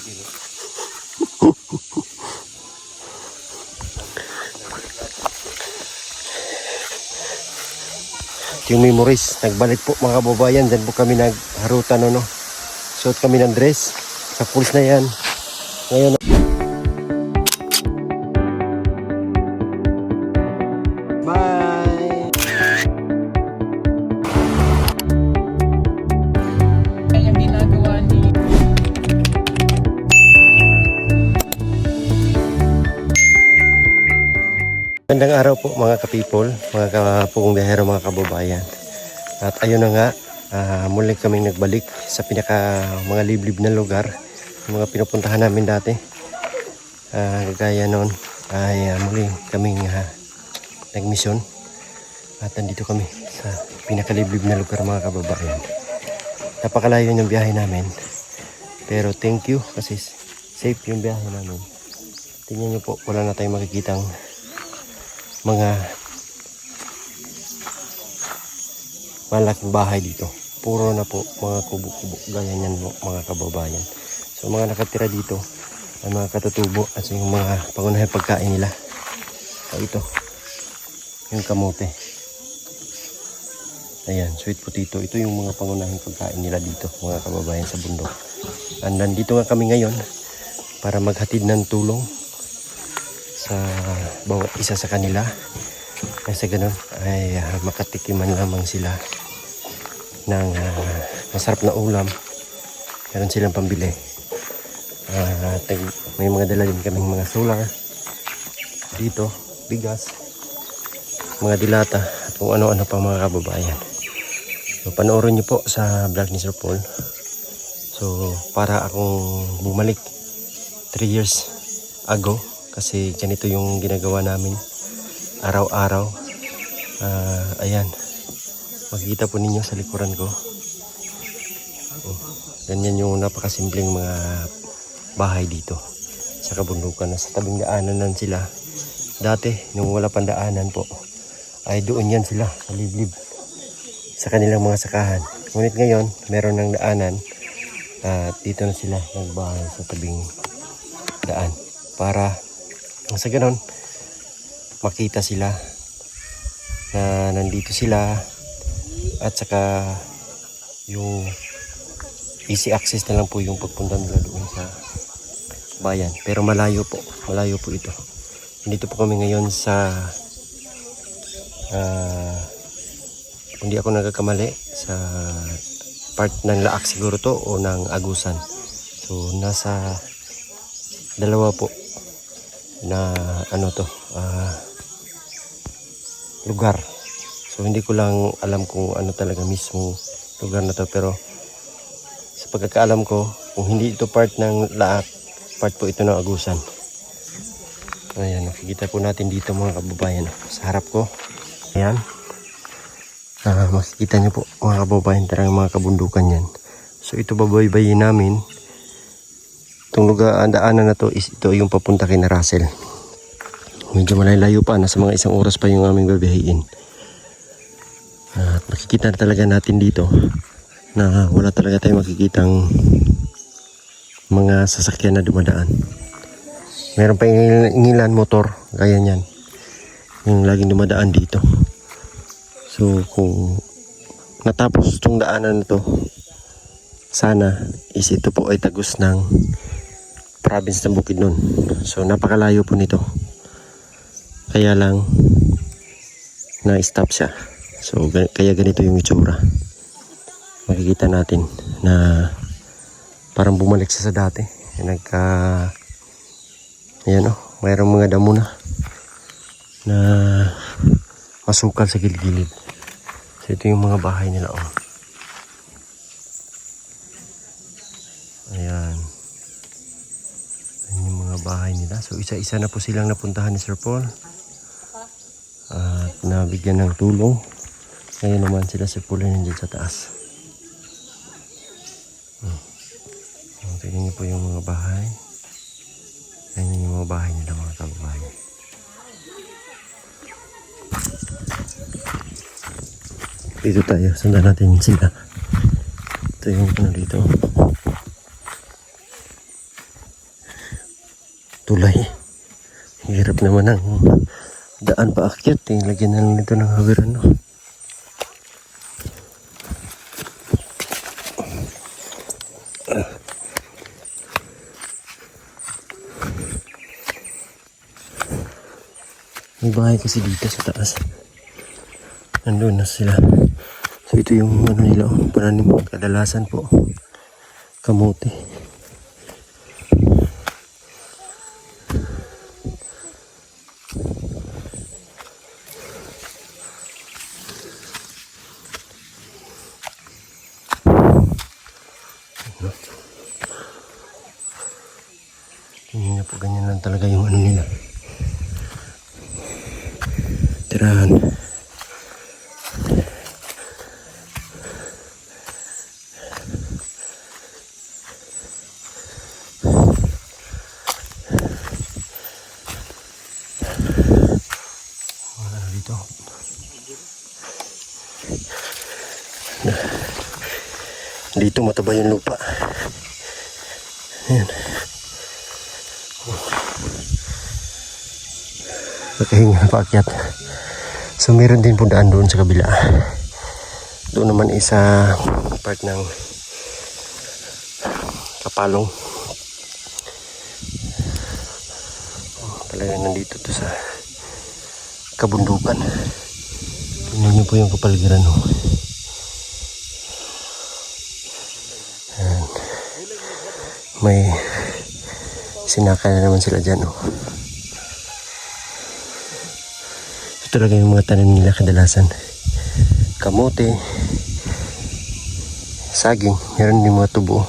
Yung memories, nagbalik po mga kababayan. Diyan po kami nagharutan, no? Suot kami ng dress sa pools na yan. Ngayon, bye! Yung ginagawa ni Magandang araw po mga ka-people, mga kapugong biyahero, mga kababayan. At ayun na nga, muli kaming nagbalik sa mga liblib na lugar, mga pinupuntahan namin dati. Gaya noon ay muli kaming nagmisyon. At nandito kami sa pinakaliblib na lugar, mga kababayan. Napakalayo yung biyahe namin. Pero thank you kasi safe yung biyahe namin. Tingnan nyo po, wala na tayong makikitang mga malaking bahay dito. Puro na po mga kubo-kubo. Gaya niyan mga kababayan. So mga nakatira dito ay mga katutubo at yung mga pangunahing pagkain nila. So ito, yung kamote. Ayan, sweet potato. Ito yung mga pangunahing pagkain nila dito, mga kababayan, sa bundok. And nandito nga kami ngayon para maghatid ng tulong sa bawat isa sa kanila. Kasi ganun ay makatikiman lamang sila ng masarap na ulam. Meron silang pambili. May mga dala din kaming mga solar dito, bigas, mga dilata at kung ano-ano pa, mga kababayan. So panoorin nyo po sa vlog ni Sir Paul. So para akong bumalik 3 years ago, kasi ganito yung ginagawa namin araw-araw. Ayan, makikita po ninyo sa likuran ko. Ganyan yung napakasimpleng mga bahay dito sa kabundukan. Nasa tabing daanan nan sila. Dati nung wala pang daanan po ay doon yan sila sa liblib sa kanilang mga sakahan. Ngunit ngayon meron ng daanan at dito na sila nagbahay sa tabing daan para sa ganon makita sila na nandito sila, at saka yung easy access na lang po yung pagpunta nila doon sa bayan. Pero malayo po ito. Dito po kami ngayon sa hindi ako nagkakamali, sa part ng Laak siguro to o ng Agusan. So nasa dalawa po na lugar. So hindi ko lang alam kung ano talaga mismo lugar na to, pero sa pagkakaalam ko, kung hindi ito part ng Laak, part po ito ng Agusan. Ayan, nakikita po natin dito, mga kababayan, sa harap ko. Ayan, makikita nyo po, mga kababayan, talagang mga kabundukan yan. So ito babaybayin namin. Itong lugar, daanan na to is ito yung papunta kay na Russell. Medyo malayo pa, nasa mga 1 oras pa yung aming babiyahin. At makikita na talaga natin dito na wala talaga tayong makikitang mga sasakyan na dumadaan. Meron pa ingilan motor, gaya niyan, yung laging dumadaan dito. So kung natapos itong daanan na to, sana is ito po ay tagos ng province ng Bukidnon. So napakalayo po nito. Kaya lang na-stop siya. So kaya ganito yung itsura. Makikita natin na parang bumalik siya sa dati. Ayan o, mayroong mga damo na masukal sa gilid-gilid. So ito yung mga bahay nila o. Ayan. Ayan yung mga bahay nila. So isa-isa na po silang napuntahan ni Sir Paul. At nabigyan ng tulong. Ngayon naman sila Sir Paul ay nandiyan sa taas. Tingnan niyo po yung mga bahay. Ayan yung mga bahay nila, mga kababayan. Dito tayo, sundan natin sila. Ito yung dito. tulay. Hirap naman ang daan paakyat. Lagyan na lang nito ng hawiran. No? May bahay kasi dito sa taas. Nandun na sila. So ito yung ano nila, pananim. Kadalasan po kamote. Tingnan na po, ganyan lang talaga yung ano nila. Tirahan. Wala na dito. Dito mataba yung lupa. Ayan. Pagkahinga paakyat. So meron din po daan doon sa kabila. Doon naman isa part ng kapalong. Talaga nandito to sa kabundukan. Tingnan niyo po yung kapaligiran. Ayan. May sinaka na naman sila dyan. Ito talaga yung mga tanim nila kadalasan. Kamote, saging, meron din mga tubo.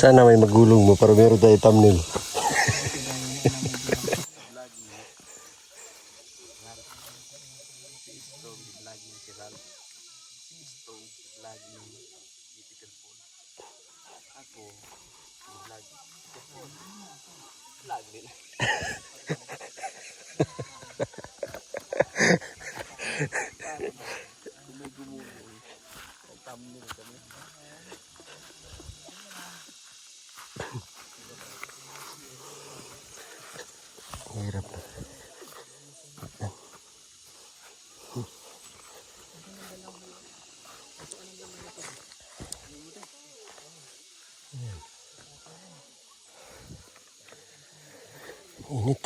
Sana may magulong mo para meron tayo thumbnail. Hirap na. Init.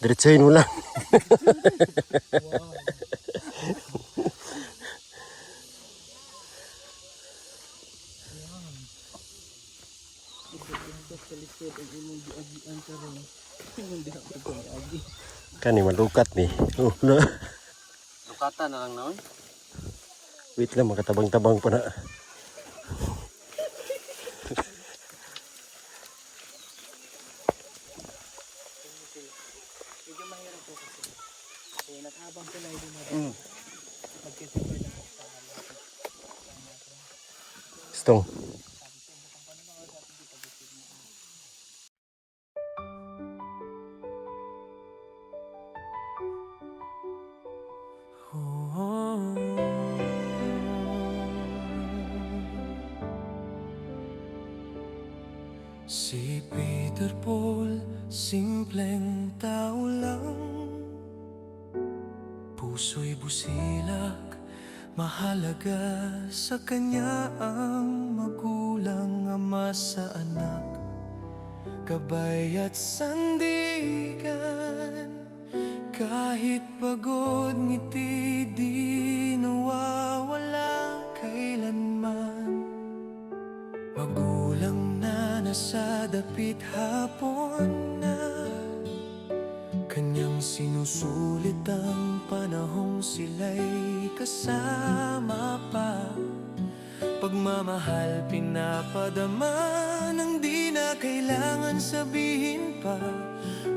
Diretsahin mo lang. Kani malukat ni. Oh, na. Lukatan na lang noon. Wait lang, makatabang-tabang pa na. Medyo mahirap po kasi. Eh, naghabang sila yung dumadaan. Magkisipin lang sa Stong. Si Peter Paul, simpleng tao lang, puso'y busilak, mahalaga sa kanya ang magulang, ama sa anak, gabay at sandigan. Kahit pagod, ngiti di nawawala kailanman. Magulang na nasa dapit hapon na, kanyang sinusulit ang panahong sila'y kasama pa. Pagmamahal pinapadama nang di na kailangan sabihin pa.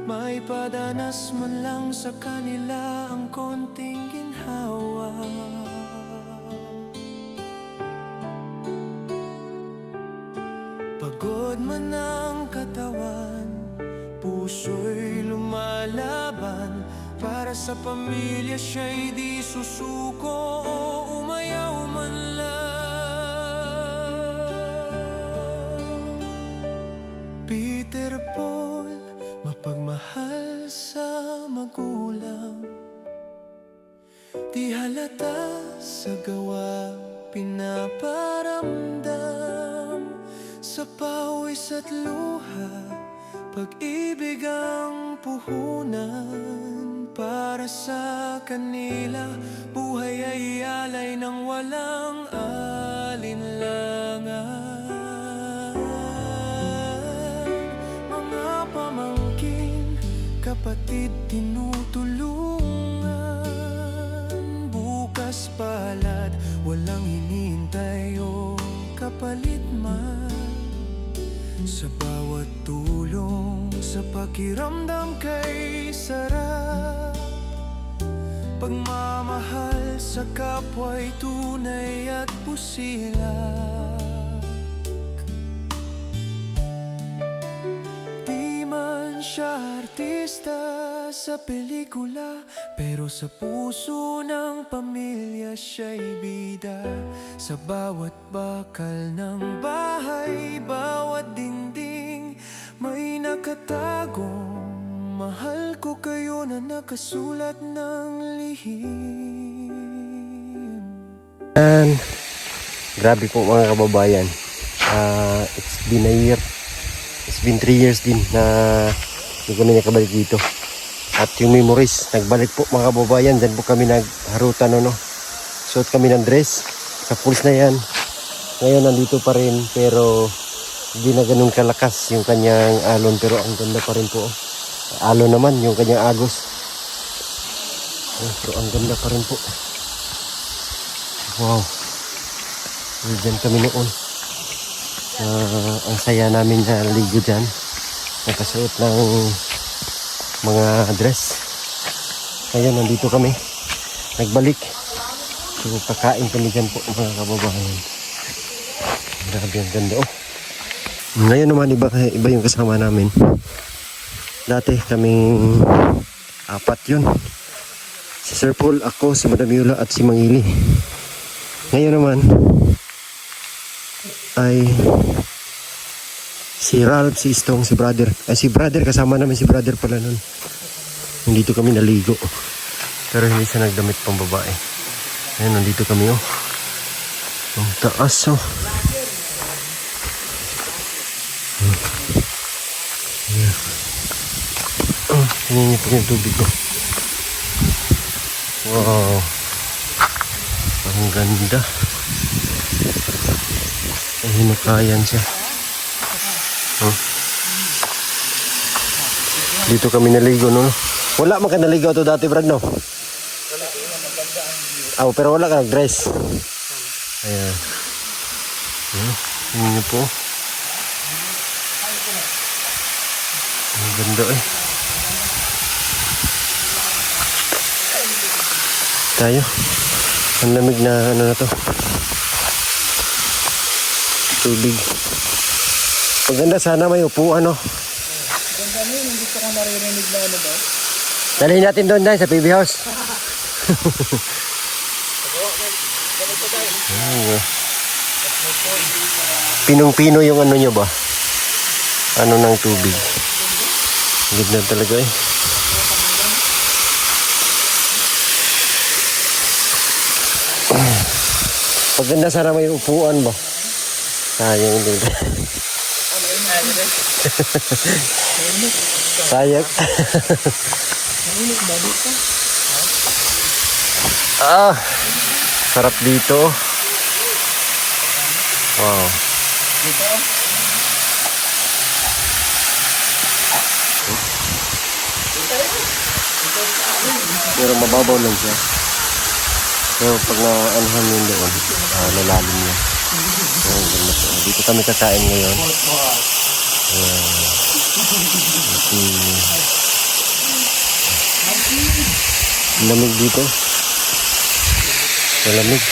May padanas man lang sa kanila ang konting ginhawa. Pagod man ang katawan, puso'y lumalaban. Para sa pamilya siya'y di susuko o umayaw man lang. Peter Paul, mapagmahal sa magulang, di halata sa gawa, pinaparamdam. Sa pawis at luha, pag-ibig ang puhunan. Para sa kanila, buhay ay alay ng walang alinlangan. Mga pamangkin, kapatid tinutulungan. Bukas palad, walang hinihintay o kapalit man. Sa bawat tulong, sa pakiramdam kay sarap. Pagmamahal sa kapwa'y tunay at busilak. Di man siya artista sa pelikula, pero sa puso ng pamilya siya'y bida. Sa bawat bakal ng bahay, bawat dingding, may nakatagong mahal ko kayo na nakasulat ng lihim. And grabe po mga kababayan, it's been a year, it's been 3 years din na hindi kami nakabalik dito. At yung memories, nagbalik po mga kababayan. Dyan po kami nagharutan, suot kami ng dress, sa pulis na yan. Ngayon nandito pa rin, pero hindi na ganun kalakas yung kanyang alon, pero ang ganda pa rin po. Alon naman yung kanyang agos, pero ang ganda pa rin po. Wow, dyan kami noon. Ang saya namin na ligo dyan, nakasuot ng mga dress. Ngayon nandito kami, nagbalik. So kakain kami dyan po mga kababayan. Grabe ang ganda. Ngayon naman iba yung kasama namin. Dati kaming 4 yun. Si Sir Paul, ako, si Madam Yula at si Mangili. Ngayon naman ay si Ralph, si Istong, si Brother. Si Brother, kasama namin si Brother pala nun. Nandito kami naligo. Pero hindi siya nagdamit pang babae. Ayan, nandito kami ang taas Tingnan po yung tubig ko. Wow, ang ganda. Ang hinukayan siya. Dito kami naligo, no? Wala man ka naligo to dati, Brad, no? Pero wala ka nag-dress. Ayan. Tingnan niyo po. Ang ganda tayo. Ang lamig na na to. Tubig. Maganda, sana may upuan, no? Ganda mo, hindi ko kang maririnig na ba? Dalhin natin doon dahil sa PB House. Pinong-pino yung ano nyo ba? ano ng tubig. Ganda talaga eh. Paganda sana may upuan ba? Sayang din. Sayang. Sarap dito. Wow. Pero mababaw lang siya. Pero pag na-anuhan yun doon, lalalim niya. So, dito kami kakain ngayon. Lamig dito. Malamig.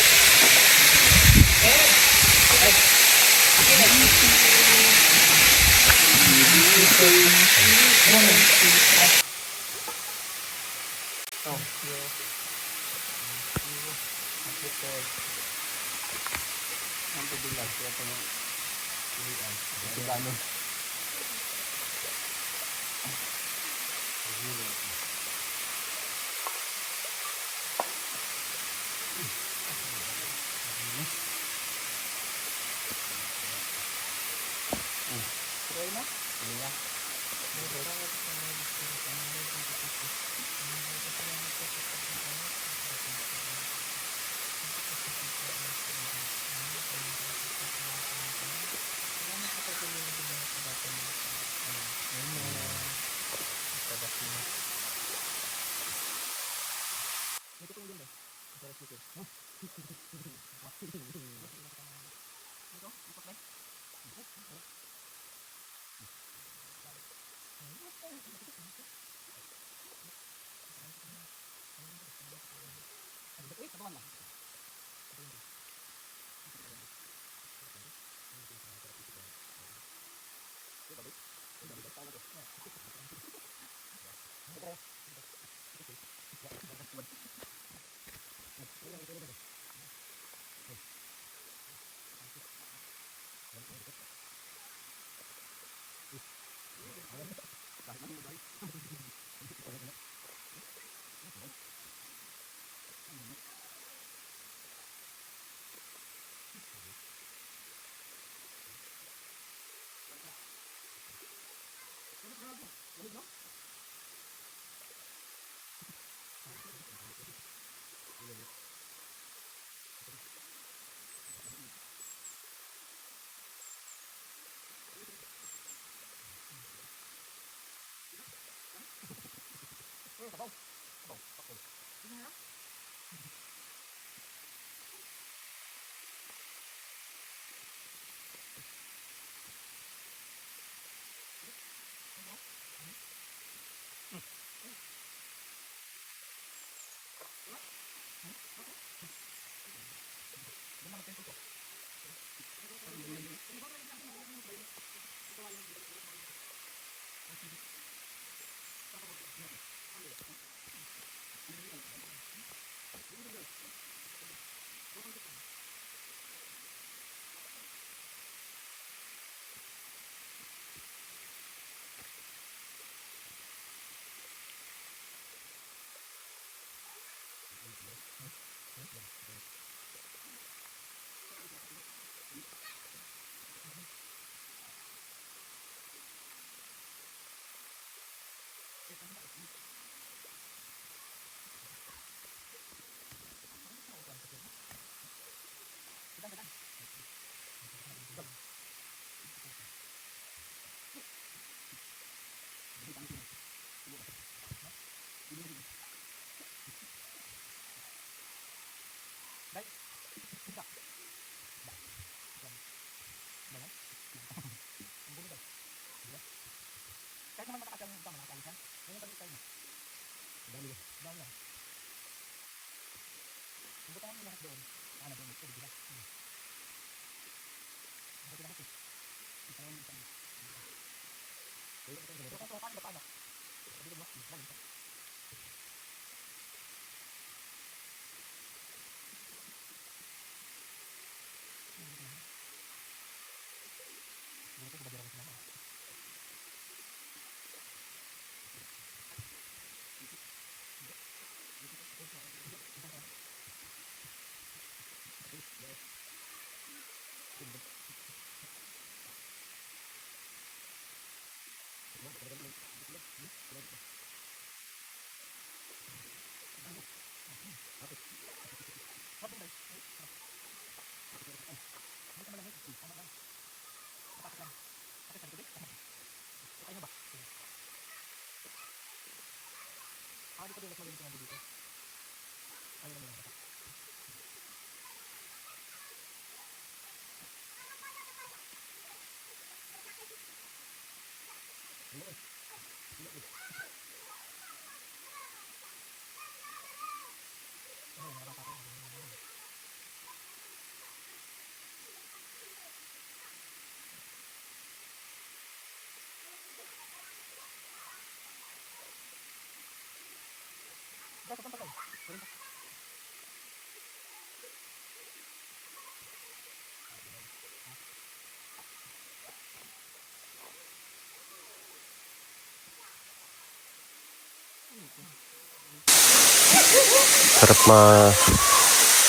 Sarap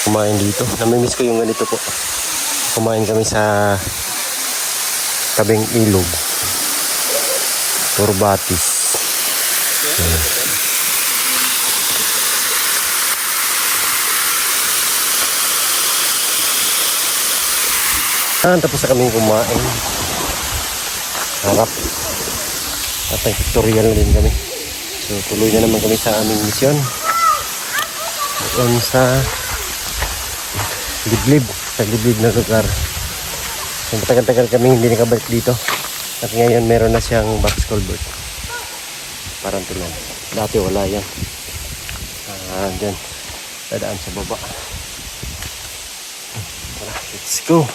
kumain dito. Namimiss ko yung ganito po. Kumain kami sa tabing ilog. Turbatis. Tapos na kami kumain. Harap. At tutorial na din kami. So tuloy na naman kami sa aming misyon. Doon sa liblib. Sa liblib na lugar. So matagal-tagal kami hindi nakabalik dito. At ngayon meron na siyang box culvert. Parang tulan. Dati wala yan. Dyan. Dadaan sa baba. Let's go.